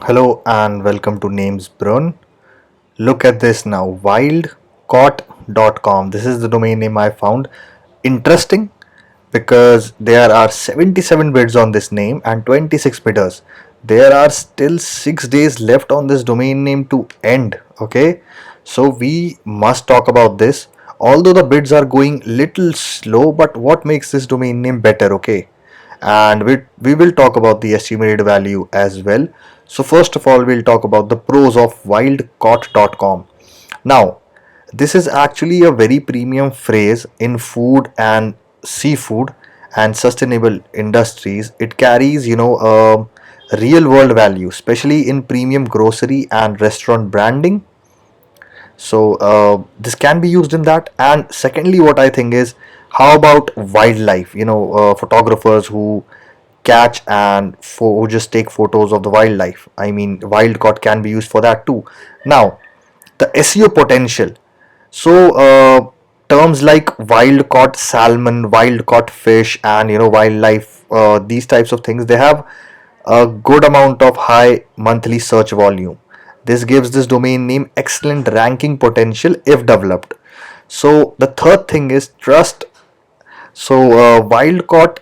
Hello and welcome to Names Brun. Look at this now, wildcaught.com. This is the domain name I found interesting because there are 77 bids on this name and 26 bidders. There are still 6 days left on this domain name to end, okay? So we must talk about this. Although the bids are going little slow, but what makes this domain name better, okay? And we will talk about the estimated value as well. So first of all, we'll talk about the pros of wildcaught.com. Now, this is actually a very premium phrase in food and seafood and sustainable industries. It carries, a real world value, especially in premium grocery and restaurant branding. So this can be used in that. And secondly, what I think is, how about wildlife? Photographers who catch and who just take photos of the wildlife. I mean, wild caught can be used for that too. Now, the SEO potential. So terms like wild caught salmon, wild caught fish, and wildlife. These types of things, they have a good amount of high monthly search volume. This gives this domain name excellent ranking potential if developed. So the third thing is trust. So wild caught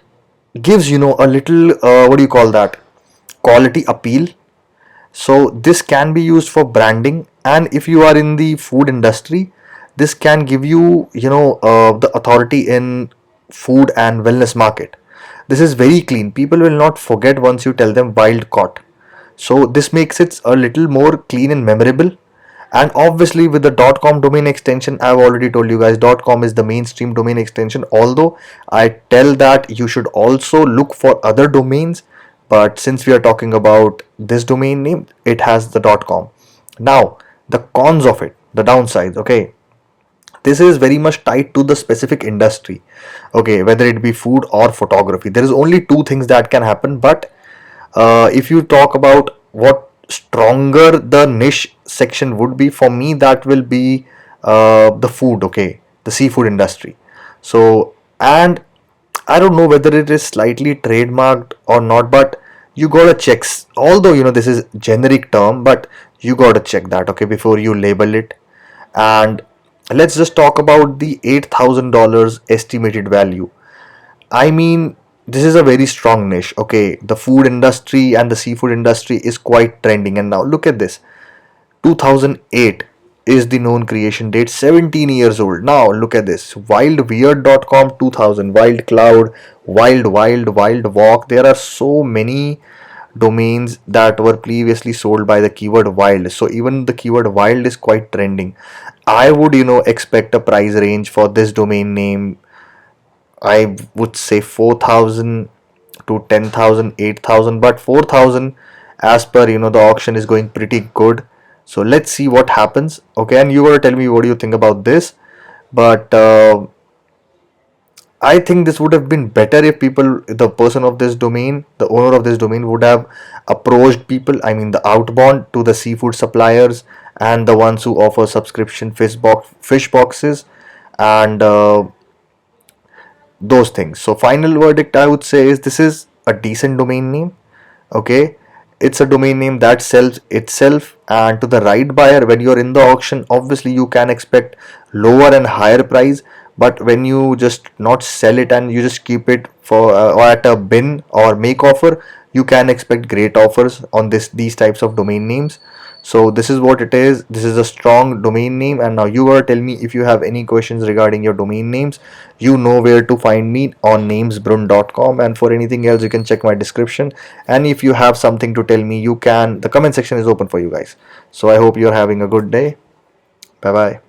gives a little what do you call that, quality appeal. So this can be used for branding, and if you are in the food industry, this can give you the authority in food and wellness market. This is very clean. People will not forget once you tell them wild caught. So this makes it a little more clean and memorable. And obviously with the .com domain extension, I've already told you guys, .com is the mainstream domain extension, although I tell that you should also look for other domains. But since we are talking about this domain name, it has the .com. Now the cons of it, the downsides, okay, this is very much tied to the specific industry, okay, whether it be food or photography. There is only two things that can happen. But if you talk about what stronger the niche section would be, for me that will be the food, okay, the seafood industry. So, and I don't know whether it is slightly trademarked or not, but you gotta check. Although this is generic term, but you gotta check that, okay, before you label it. And let's just talk about the $8,000 estimated value. I mean, this is a very strong niche. Okay, the food industry and the seafood industry is quite trending. And now look at this, 2008 is the known creation date, 17 years old. Now look at this, wildweird.com 2000, wild cloud, wild walk. There are so many domains that were previously sold by the keyword wild. So even the keyword wild is quite trending. I would expect a price range for this domain name. I would say 4,000 to 10,000, 8,000, but 4,000 as per the auction is going pretty good. So let's see what happens. Okay, and you gotta tell me what do you think about this. But I think this would have been better if the person of this domain, the owner of this domain, would have approached people, I mean the outbound, to the seafood suppliers and the ones who offer subscription fish boxes and those things. So final verdict I would say is, this is a decent domain name. Okay, it's a domain name that sells itself, and to the right buyer, when you're in the auction, obviously you can expect lower and higher price. But when you just not sell it and you just keep it for or at a bin or make offer, you can expect great offers on these types of domain names. So this is what it is. This is a strong domain name. And now you gotta tell me if you have any questions regarding your domain names. You know where to find me on namesbrun.com, and for anything else you can check my description. And if you have something to tell me, you can, the comment section is open for you guys. So I hope you're having a good day. Bye bye.